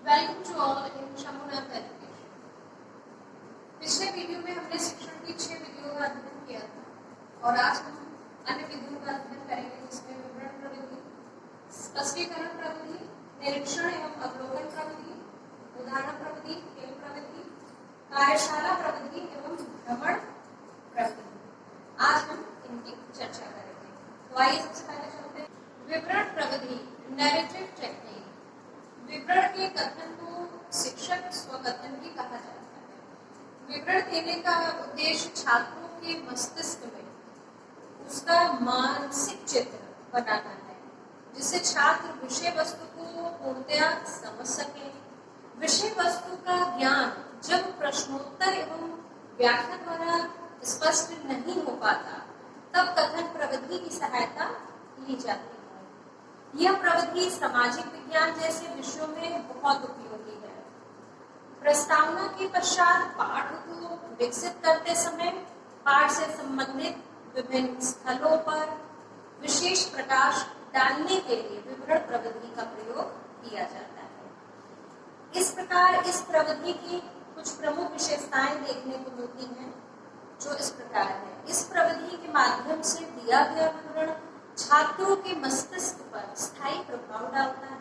Welcome to all in Shambhunath education. पिछले video में हमने शिक्षण की 6 विधियों का अध्ययन किया था और आज हम अन्य विधियों का अध्ययन करेंगे, जिसमें विवरण प्रविधि, स्पष्टीकरण प्रविधि, निरीक्षण एवं अवलोकन प्रविधि, उदाहरण प्रविधि, खेल प्रविधि, कार्यशाला प्रविधि एवं भ्रमण प्रविधि। आज हम इनकी चर्चा करेंगे। तो आइए सबसे पहले चलते हैं विवरण प्रविधि, नैरेटिव टेक्निक। विवरण के कथन को शिक्षक स्वकथन भी कहा जाता है। विवरण देने का उद्देश्य छात्रों के मस्तिष्क में उसका मानसिक चित्र बनाना है, जिससे छात्र विषय वस्तु को पूर्णतया समझ सके। विषय वस्तु का ज्ञान जब प्रश्नोत्तर एवं व्याख्या द्वारा स्पष्ट नहीं हो पाता, तब कथन प्रविधि की सहायता ली जाती है। यह प्रविधि सामाजिक विज्ञान जैसे विषयों में बहुत उपयोगी है। प्रस्तावना के पश्चात पाठ को विकसित करते समय पाठ से संबंधित विभिन्न स्थलों पर विशेष प्रकाश डालने के लिए विवरण प्रविधि का प्रयोग किया जाता है। इस प्रकार इस प्रविधि की कुछ प्रमुख विशेषताएं देखने को मिलती हैं, जो इस प्रकार है। इस प्रविधि के माध्यम से दिया गया विवरण छात्रों के मस्तिष्क पर स्थायी प्रभाव डालता है।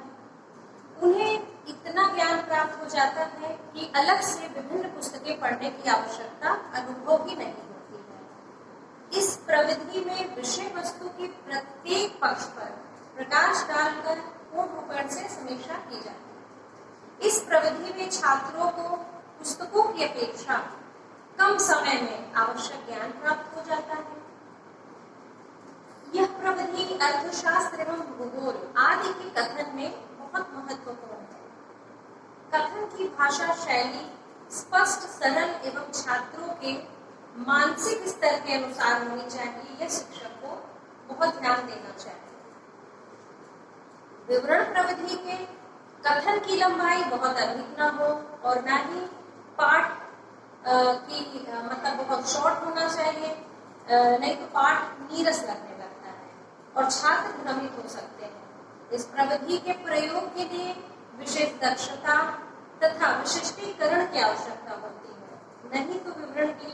उन्हें इतना ज्ञान प्राप्त हो जाता है कि अलग से विभिन्न पुस्तकें पढ़ने की आवश्यकता अनुभव ही नहीं होती है। इस प्रविधि में विषय वस्तु के प्रत्येक पक्ष पर प्रकाश डालकर पूर्ण रूप से समीक्षा की जाती है। इस प्रविधि में छात्रों को पुस्तकों की अपेक्षा कम समय में आवश्यक ज्ञान प्राप्त हो जाता है। यह प्रविधि अर्थशास्त्र एवं भूगोल आदि के कथन में बहुत महत्वपूर्ण है। कथन की भाषा शैली स्पष्ट, सरल एवं छात्रों के मानसिक स्तर के अनुसार होनी चाहिए। यह शिक्षक को बहुत ध्यान देना चाहिए। विवरण प्रविधि के कथन की लंबाई बहुत अधिक ना हो और ना ही पाठ की मतलब बहुत शॉर्ट होना चाहिए, नहीं तो पाठ नीरस लगने लगता है और छात्र भ्रमित हो सकते हैं। इस प्रविधि के प्रयोग के लिए विशेष दक्षता तथा विशिष्टीकरण की आवश्यकता होती है, नहीं तो विवरण की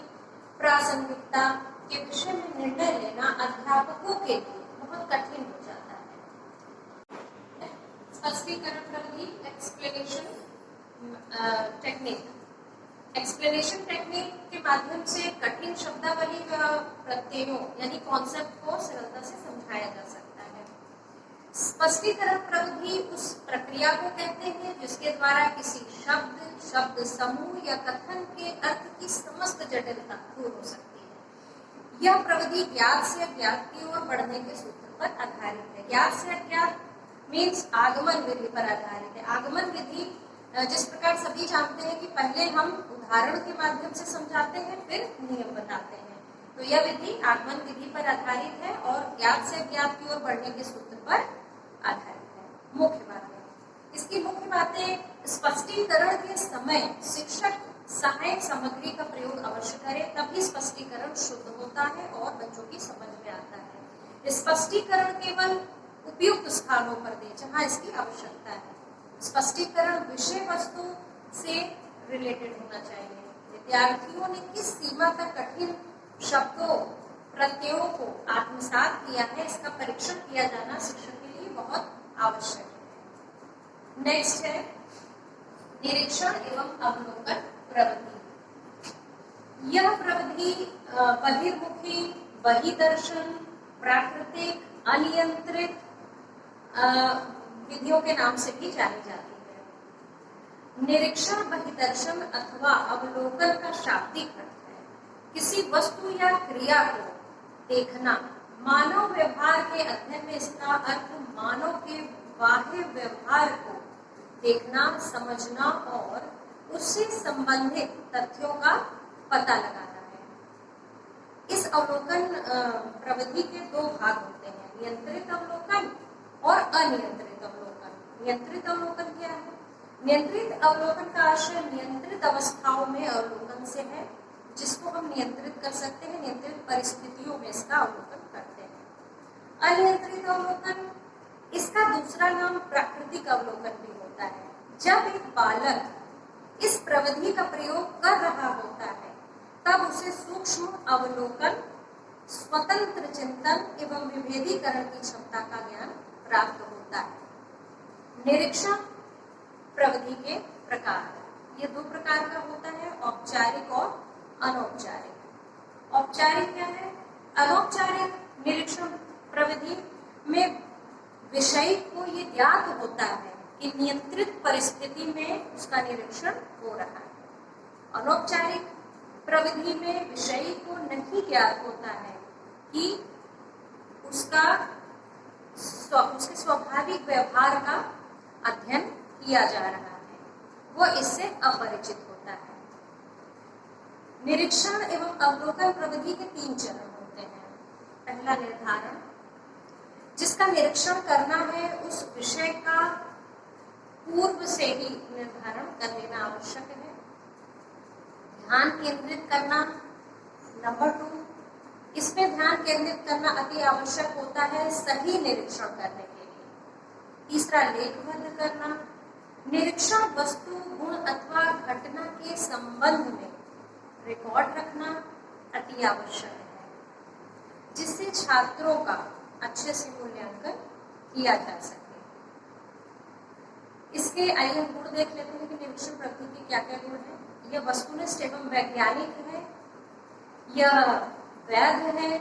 प्रासंगिकता के विषय में निर्णय लेना अध्यापकों के लिए बहुत कठिन हो जाता है। स्पष्टीकरण प्रविधि, एक्सप्लेनेशन टेक्निक। एक्सप्लेनेशन टेक्निक के माध्यम से कठिन शब्दावली व प्रत्ययों यानी कॉन्सेप्ट को सरलता से समझाया जा सकता है। स्पष्टीकरण प्रविधि उस प्रक्रिया को कहते हैं जिसके द्वारा किसी शब्द समूह या कथन के अर्थ की समस्त जटिलता दूर हो सकती है। यह प्रविधि ज्ञात से अज्ञात की ओर बढ़ने के सूत्र पर आधारित है। ज्ञात से अज्ञात मीन्स आगमन विधि पर आधारित है। आगमन विधि जिस प्रकार सभी जानते हैं कि पहले हम उदाहरण के माध्यम से समझाते हैं, फिर नियम बताते हैं, तो यह विधि आगमन विधि पर आधारित है और ज्ञात से अज्ञात की ओर बढ़ने के सूत्र पर आधारित है। मुख्य बातें, इसकी मुख्य बातें, स्पष्टीकरण के समय शिक्षक सहायक सामग्री का प्रयोग अवश्य करे, तभी स्पष्टीकरण शुद्ध होता है और बच्चों की समझ में आता है। स्पष्टीकरण केवल उपयुक्त स्थानों पर दे जहाँ इसकी आवश्यकता है। स्पष्टीकरण विषय वस्तु से रिलेटेड होना चाहिए। विद्यार्थियों ने किस सीमा तक कठिन शब्दों प्रत्ययों को आत्मसात किया है, इसका परीक्षण किया जाना शिक्षक के लिए बहुत आवश्यक है। नेक्स्ट है निरीक्षण एवं अवलोकन प्रविधि। यह प्रविधि बहिर्मुखी, बहिदर्शन, प्राकृतिक, अनियंत्रित विधियों के नाम से भी जानी जाती है। निरीक्षण बहिदर्शन अथवा अवलोकन का शाब्दिक अर्थ है किसी वस्तु या क्रिया को देखना। मानव व्यवहार के अध्ययन में इसका अर्थ मानव के बाह्य व्यवहार को देखना, समझना और उससे संबंधित तथ्यों का पता लगाना है। इस अवलोकन प्रविधि के दो भाग होते हैं, नियंत्रित अवलोकन और अनियंत्रित अवलोकन। नियंत्रित अवलोकन क्या है? नियंत्रित अवलोकन का आशय नियंत्रित अवस्थाओं में अवलोकन से है, जिसको हम नियंत्रित कर सकते हैं, नियंत्रित परिस्थितियों में इसका अवलोकन करते हैं। अनियंत्रित अवलोकन, इसका दूसरा नाम प्राकृतिक अवलोकन भी होता है। जब एक बालक इस प्रविधि का प्रयोग कर रहा होता है तब उसे सूक्ष्म अवलोकन, स्वतंत्र चिंतन एवं विभेदीकरण की क्षमता का ज्ञान प्राप्त होता है। निरीक्षण प्रविधि के प्रकार, ये दो प्रकार का होता है, औपचारिक और अनौपचारिक। औपचारिक क्या है? अनौपचारिक निरीक्षण प्रविधि में विषय को ये ज्ञात होता है कि नियंत्रित परिस्थिति में उसका निरीक्षण हो रहा है। अनौपचारिक प्रविधि में विषय को नहीं ज्ञात होता है कि उसके स्वाभाविक व्यवहार का अध्ययन किया जा रहा है, वो इससे अपरिचित होता है। निरीक्षण एवं अवलोकन प्रविधि के 3 चरण होते हैं। पहला निर्धारण, जिसका निरीक्षण करना है उस विषय का पूर्व से ही निर्धारण कर लेना आवश्यक है। ध्यान केंद्रित करना, नंबर 2, इसमें ध्यान केंद्रित करना अति आवश्यक होता है सही निरीक्षण करने के लिए। तीसरा, लेखबद्ध करना, निरीक्षण वस्तु, गुण अथवा घटना के संबंध में रिकॉर्ड रखना अति आवश्यक है, जिससे छात्रों का अच्छे से मूल्यांकन किया जा सके। इसके आइए हम गुण देख लेते हैं कि निरीक्षण प्रविधि के क्या क्या गुण हैं। यह वस्तुनिष्ठ एवं वैज्ञानिक है, यह वैध है,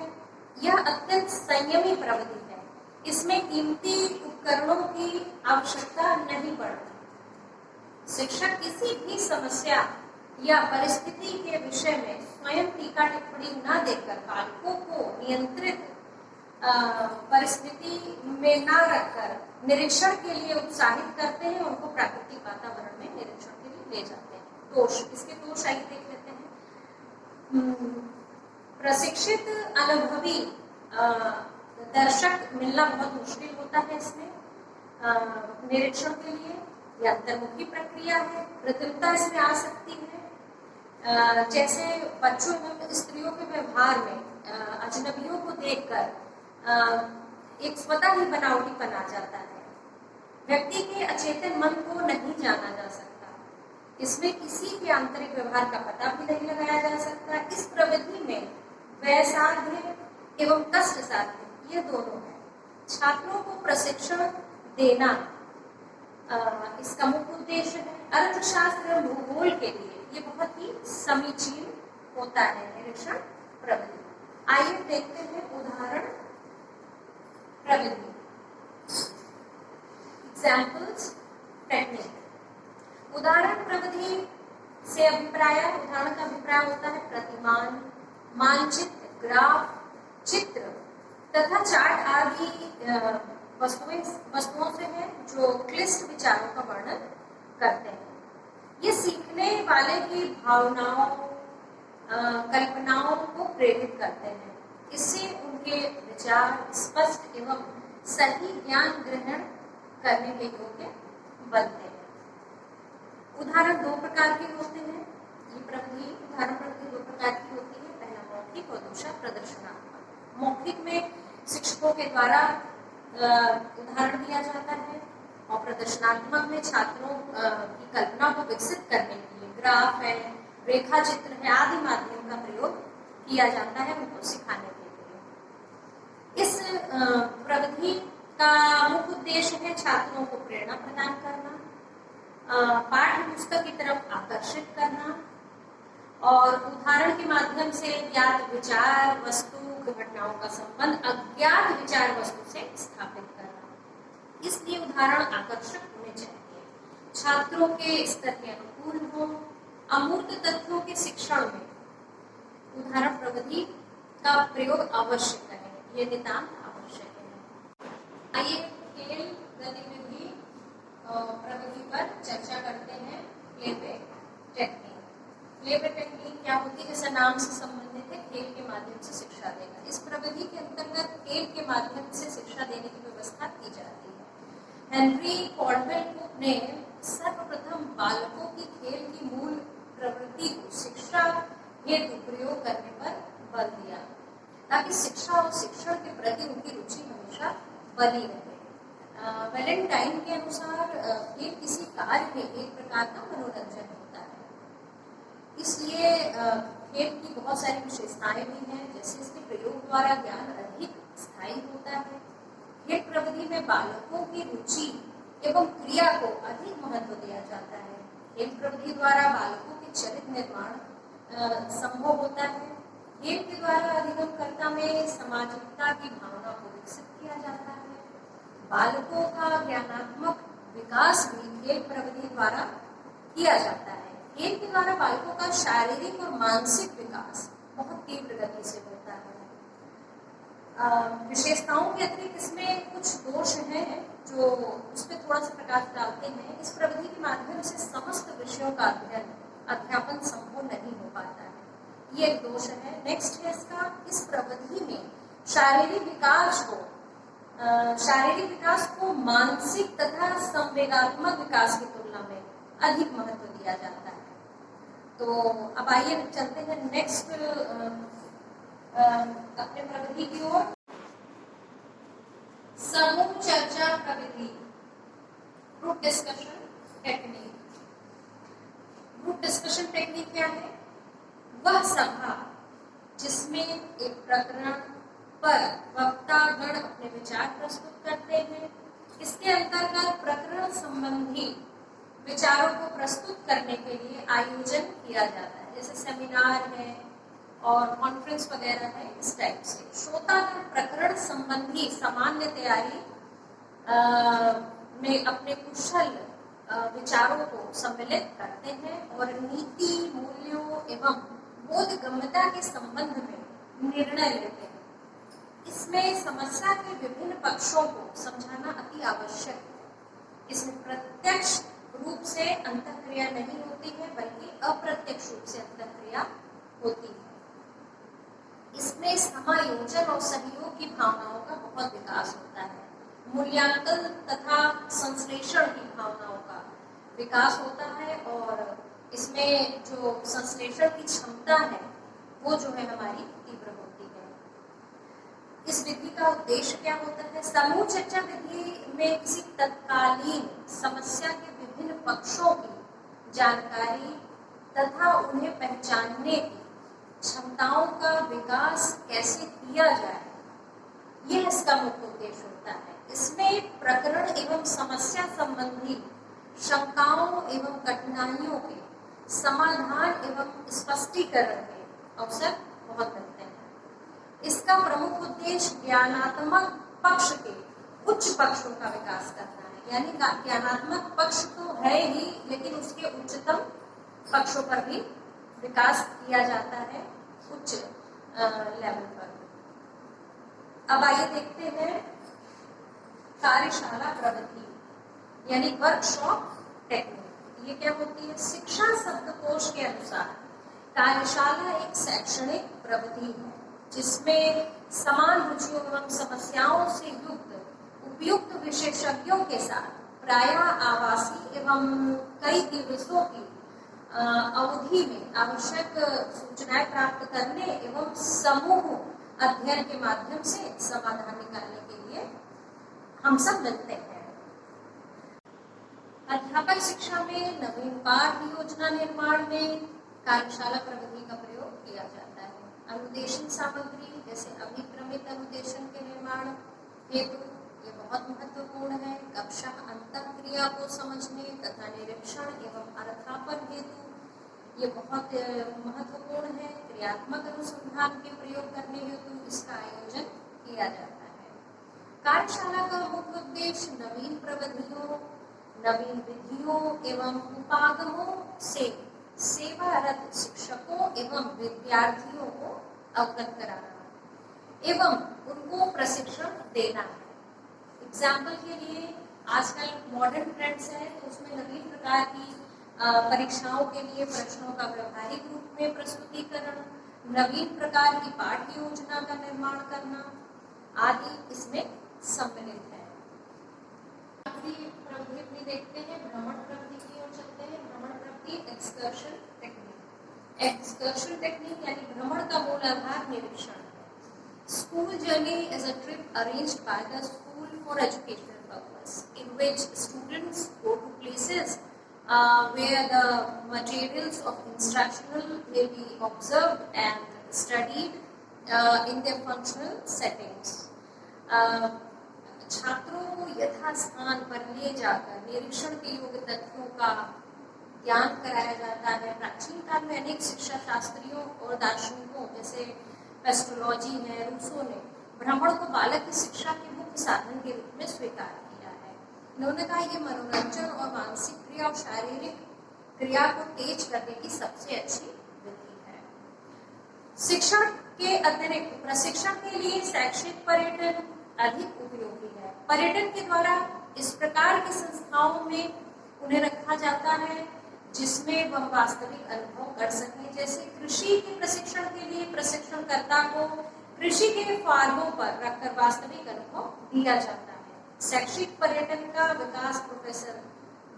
यह अत्यंत संयमी प्रविधि है, इसमें कीमती उपकरणों की आवश्यकता नहीं पड़ती। शिक्षक किसी भी समस्या या परिस्थिति के विषय में स्वयं टीका टिप्पणी न देकर बालकों को नियंत्रित परिस्थिति में न रखकर निरीक्षण के लिए उत्साहित करते हैं, उनको प्राकृतिक वातावरण में निरीक्षण के लिए ले जाते हैं। दोष, इसके दोष आइए देख लेते हैं। प्रशिक्षित अनुभवी दर्शक मिलना बहुत मुश्किल होता है इसमें निरीक्षण के लिए। यह अंतर्मुखी प्रक्रिया है, कृत्रिमता इसमें आ सकती है। जैसे बच्चों एवं स्त्रियों के व्यवहार में अजनबियों को देखकर एक स्वतः ही बनावटीपन आ जाता है। व्यक्ति के अचेतन मन को नहीं जाना जा सकता, इसमें किसी के आंतरिक व्यवहार का पता भी नहीं लगाया जा सकता। इस प्रविधि में व्ययसाध्य एवं कष्ट साध्य ये दोनों हैं। छात्रों को प्रशिक्षण देना इसका मुख्य उद्देश्य है। अर्थशास्त्र एवं भूगोल के लिए ये बहुत ही समीचीन होता है निरीक्षण प्रविधि। आइए देखते हैं उदाहरण प्रविधि, एग्जाम्पल्स, टेक्निक। उदाहरण प्रविधि से अभिप्राय, उदाहरण का अभिप्राय होता है प्रतिमान, मानचित्र, ग्राफ, चित्र तथा चार्ट आदि वस्तुओं से है जो क्लिष्ट विचारों का वर्णन करते हैं। ये सीखने वाले की भावनाओं, कल्पनाओं को प्रेरित करते हैं। इससे उनके विचार स्पष्ट एवं सही ज्ञान ग्रहण करने के योग्य बनते हैं। उदाहरण 2 प्रकार के होते हैं। ये प्रविधि, उदाहरण प्रविधि 2 प्रकार की होती है। पहला मौखिक और दूसरा प्रदर्शनात्मक। मौखिक में शिक्षकों के द्वारा उदाहरण दिया जाता है और प्रदर्शनात्मक में छात्रों की कल्पना को विकसित करने के लिए ग्राफ है, रेखा चित्र है आदि माध्यम का प्रयोग किया जाता है उनको सिखाने के लिए। इस प्रविधि का मुख्य उद्देश्य है छात्रों को प्रेरणा प्रदान करना, पाठ्य पुस्तक की तरफ आकर्षित करना और उदाहरण के माध्यम से ज्ञात विचार वस्तु घटनाओं का संबंध अज्ञात विचार वस्तु से स्थापित करना। इसलिए उदाहरण आकर्षक होने चाहिए, छात्रों के स्तर के अनुकूल हो। अमूर्त तथ्यों के शिक्षण में उदाहरण प्रविधि का प्रयोग अवश्य करें, ये नितांत आवश्यक है। आइए खेल गतिविधि प्रविधि पर चर्चा करते हैं। Playback technique. प्लेबैक टेक्निक क्या होती है? जैसा नाम से संबंधित है, खेल के माध्यम से शिक्षा देना। इस प्रविधि के अंतर्गत खेल के माध्यम से शिक्षा देने की व्यवस्था की जाती है। हेनरी कॉल्डवेल ने सर्वप्रथम बालकों की खेल की मूल प्रवृत्ति को शिक्षा हेतु प्रयोग करने पर बल दिया ताकि शिक्षा और शिक्षण के प्रति उनकी रुचि हमेशा बनी रहे। वैलेंटाइन के अनुसार खेल किसी कार्य में एक प्रकार का मनोरंजन होता है। इसलिए खेल की बहुत सारी विशेषताएं भी हैं, जैसे इसके प्रयोग द्वारा ज्ञान अधिक स्थायी होता है। खेल प्रविधि में बालकों की रुचि एवं क्रिया को अधिक महत्व दिया जाता है। खेल प्रविधि द्वारा बालकों के चरित्र निर्माण संभव होता है। खेल के द्वारा अधिगमकर्ता में सामाजिकता की भावना को विकसित किया जाता है। बालकों का ज्ञानात्मक विकास भी खेल प्रविधि द्वारा किया जाता है। खेल के द्वारा बालकों का शारीरिक और मानसिक विकास बहुत तीव्र गति से होता है। विशेषताओं के अतिरिक्त इसमें कुछ दोष हैं जो उस पर थोड़ा सा प्रकाश डालते हैं। इस प्रविधि के माध्यम से समस्त विषयों का अध्यापन संभव नहीं हो पाता है, ये एक दोष है। नेक्स्ट है इसका, इस प्रविधि में शारीरिक विकास को मानसिक तथा संवेगात्मक विकास की तुलना में अधिक महत्व दिया जाता है। तो अब आइए चलते हैं नेक्स्ट अपने प्रविधि की ओर। समूह चर्चा प्रविधि, group discussion technique. Group discussion technique क्या है? वह सभा जिसमें एक प्रकरण पर वक्तागण अपने विचार प्रस्तुत करते हैं। इसके अंतर्गत प्रकरण संबंधी विचारों को प्रस्तुत करने के लिए आयोजन किया जाता है, जैसे सेमिनार है और कॉन्फ्रेंस वगैरह है, इस टाइप से। श्रोतागण प्रकरण संबंधी सामान्य तैयारी में अपने कुशल विचारों को सम्मिलित करते हैं और नीति, मूल्यों एवं बोधगम्यता के संबंध में निर्णय लेते हैं। इसमें समस्या के विभिन्न पक्षों को समझाना अति आवश्यक है। इसमें प्रत्यक्ष रूप से अंतःक्रिया नहीं होती है, बल्कि अप्रत्यक्ष रूप से अंतःक्रिया होती है। इसमें समायोजन और सहयोग की भावनाओं का बहुत विकास होता है। मूल्यांकन तथा संश्लेषण की भावनाओं का विकास होता है और इसमें जो संश्लेषण की क्षमता है वो जो है हमारी तीव्र होती है। इस विधि का उद्देश्य क्या होता है? समूह चर्चा विधि में किसी तत्कालीन समस्या के विभिन्न पक्षों की जानकारी तथा उन्हें पहचानने की क्षमताओं का विकास कैसे किया जाए, यह इसका मुख्य उद्देश्य होता है। इसमें प्रकरण एवं समस्या संबंधी शंकाओं एवं कठिनाइयों के समाधान एवं स्पष्टीकरण के अवसर बहुत मिलते हैं। इसका प्रमुख उद्देश्य ज्ञानात्मक पक्ष के उच्च पक्षों का विकास करना है। यानी ज्ञानात्मक पक्ष तो है ही, लेकिन उसके उच्चतम पक्षों पर भी विकास किया जाता है, उच्च लेवल पर। अब आइए देखते हैं कार्यशाला प्रविधि यानी वर्कशॉप टेक्निक। ये क्या होती है? शिक्षा शब्दकोश के अनुसार कार्यशाला एक शैक्षणिक प्रविधि है जिसमें समान रुचियों एवं समस्याओं से युक्त उपयुक्त विशेषज्ञों के साथ प्रायः आवासीय एवं कई दिवसों की अवधि में आवश्यक सूचनाएं प्राप्त करने एवं समूह अध्ययन के माध्यम से समाधान निकालने के लिए हम सब मिलते हैं। अध्यापन शिक्षा में नवीन पाठ योजना निर्माण में कार्यशाला प्रविधि का प्रयोग किया जाता है। अनुदेशन सामग्री जैसे अभिक्रमित अनुदेशन के निर्माण हेतु ये बहुत महत्वपूर्ण है। कक्षा अंतःक्रिया को समझने तथा निरीक्षण एवं अर्थापन हेतु ये बहुत महत्वपूर्ण है। क्रियात्मक अनुसंधान के प्रयोग करने हेतु इसका आयोजन किया जाता है। कार्यशाला का मुख्य उद्देश्य नवीन प्रविधियों, नवीन विधियों एवं उपागमों से सेवारत शिक्षकों एवं विद्यार्थियों को अवगत कराना एवं उनको प्रशिक्षण देना है। एग्जाम्पल के लिए आजकल मॉडर्न ट्रेंड्स है, तो उसमें नवीन प्रकार की परीक्षाओं के लिए प्रश्नों का व्यवहारिक रूप में प्रस्तुतिकरण, नवीन प्रकार की पाठ्य योजना का निर्माण करना आदि इसमें सम्मिलित है। प्रवृत्ति देखते हैं, भ्रमण प्रवृत्ति की ओर चलते हैं। भ्रमण प्रवृत्ति एक्सकर्शन टेक्निक। एक्सकर्शन टेक्निक यानी भ्रमण का मूल आधार निरीक्षण है। School journey is a trip arranged by the school for educational purpose. in which students go to places where the materials of instructional may be observed and studied in their functional settings. छात्रों को यथास्थान पर ले जाकर निरीक्षण के योग्य तथ्यों का ज्ञान कराया जाता है। प्राचीन काल में अनेक शिक्षा शास्त्रियों और दार्शनिकों जैसे एस्ट्रोलॉजी है, रूसो ने भ्रमण को बालक की शिक्षा के मुख्य साधन के रूप में स्वीकार किया है। इन्होंने कहा यह मनोरंजन और मानसिक क्रिया और शारीरिक क्रिया को तेज करने की सबसे अच्छी विधि है। शिक्षण के अतिरिक्त प्रशिक्षण के लिए शैक्षिक पर्यटन अधिक उपयोगी है। पर्यटन के द्वारा इस प्रकार की संस्थाओं में उन्हें रखा जाता है जिसमें वह वास्तविक अनुभव कर सके। जैसे कृषि के प्रशिक्षण के लिए प्रशिक्षणकर्ता को कृषि के फार्मों पर रखकर वास्तविक अनुभव दिया जाता है। शैक्षिक पर्यटन का विकास प्रोफेसर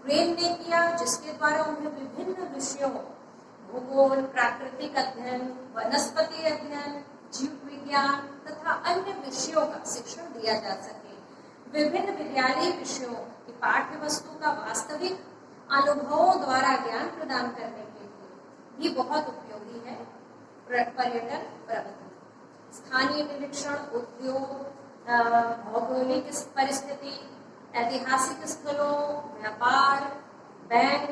ग्रेन ने किया, जिसके द्वारा उन्हें विभिन्न विषयों भूगोल, प्राकृतिक अध्ययन, वनस्पति अध्ययन, जीव विज्ञान तथा अन्य विषयों का शिक्षण दिया जा सके। विभिन्न विद्यालयी विषयों की पाठ्य वस्तु का वास्तविक अनुभवों द्वारा ज्ञान प्रदान करने के लिए भी बहुत उपयोगी है पर्यटन प्रवृत्ति। स्थानीय निरीक्षण, उद्योग, भौगोलिक परिस्थिति, ऐतिहासिक स्थलों, व्यापार, बैंक,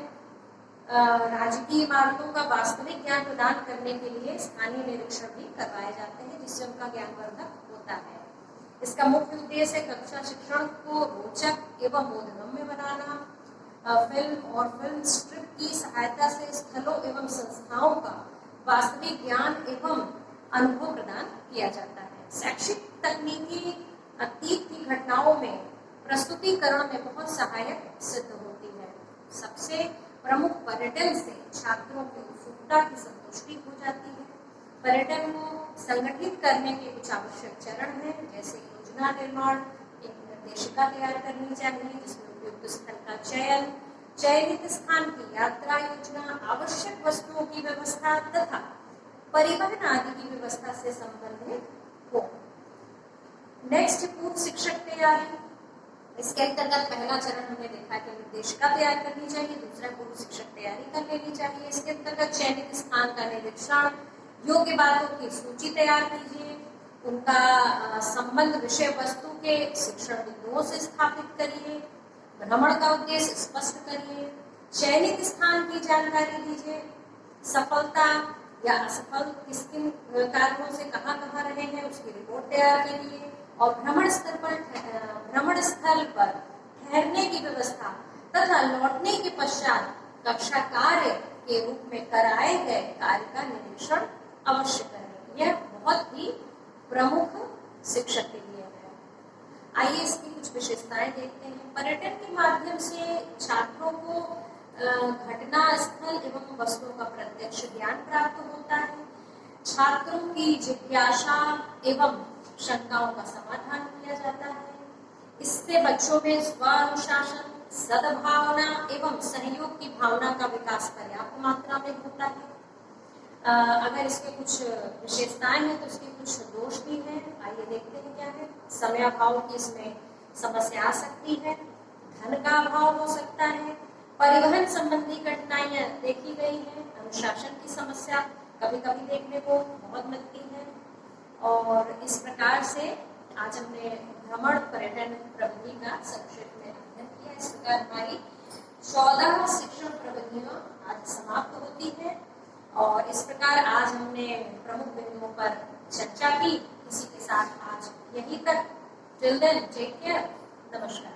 राजकीय इमारतों का वास्तविक ज्ञान प्रदान करने के लिए स्थानीय निरीक्षण भी करवाए जाते हैं, जिससे उनका ज्ञानवर्धक होता है। इसका मुख्य उद्देश्य है कक्षा शिक्षण को रोचक एवं बोधगम्य बनाना। फिल्म और फिल्म स्ट्रिप की सहायता से स्थलों एवं संस्थाओं का वास्तविक ज्ञान एवं अनुभव प्रदान किया जाता है। शैक्षिक तकनीकी अतीत की घटनाओं में प्रस्तुतिकरण में बहुत सहायक सिद्ध होती है। सबसे प्रमुख पर्यटन से छात्रों की उत्सुकता की संतुष्टि हो जाती है। पर्यटन को संगठित करने के कुछ आवश्यक चरण हैं, जैसे योजना निर्माण, एक निर्देशिका तैयार करनी चाहिए जिसमें उपयुक्त स्थल का चयन, चयनित स्थान की यात्रा योजना, आवश्यक वस्तुओं की व्यवस्था तथा परिवहन आदि की व्यवस्था से संबंधित हो। नेक्स्ट, पूर्व शिक्षक तैयारी। इसके अंतर्गत पहला चरण हमने देखा कि निर्देशिका तैयार करनी चाहिए, दूसरा पूर्व शिक्षक तैयारी कर लेनी चाहिए। इसके अंतर्गत चयनित स्थान का निरीक्षण, योग्य बातों की सूची तैयार कीजिए, उनका संबंध विषय वस्तु के शिक्षण बिंदुओं से स्थापित करिए, भ्रमण का उद्देश्य स्पष्ट करिए, चयनित स्थान की जानकारी दीजिए, सफलता या असफल किस किन कारणों से कहाँ रहे हैं उसकी रिपोर्ट तैयार करिए, और भ्रमण स्थल पर ठहरने की व्यवस्था तथा लौटने के पश्चात कक्षा कार्य के रूप में कराए गए कार्य का निरीक्षण अवश्य करें। यह बहुत ही प्रमुख शिक्षक के लिए है। आइए इसकी कुछ विशेषताएं देखते हैं। पर्यटन के माध्यम से छात्रों को घटना स्थल एवं वस्तुओं का प्रत्यक्ष ज्ञान प्राप्त होता है। छात्रों की जिज्ञासा एवं शंकाओं का समाधान किया जाता है। इससे बच्चों में स्वानुशासन, सद्भावना एवं सहयोग की भावना का विकास पर्याप्त मात्रा में होता है। अगर इसके कुछ विशेषताएं हैं तो इसके कुछ दोष भी हैं। आइए देखते हैं क्या है। समयाभाव की इसमें समस्या आ सकती है, धन का अभाव हो सकता है, परिवहन संबंधी कठिनाइयां देखी गई हैं, अनुशासन की समस्या कभी कभी देखने को बहुत मिलती है। और इस प्रकार से आज हमने भ्रमण पर्यटन प्रविधि का संक्षेप में अध्ययन किया। इस प्रकार हमारी 14 शिक्षण प्रविधियां आज समाप्त होती है और इस प्रकार आज हमने प्रमुख बिंदुओं पर चर्चा की। इसी के साथ आज यहीं तक। Till then take care. नमस्कार।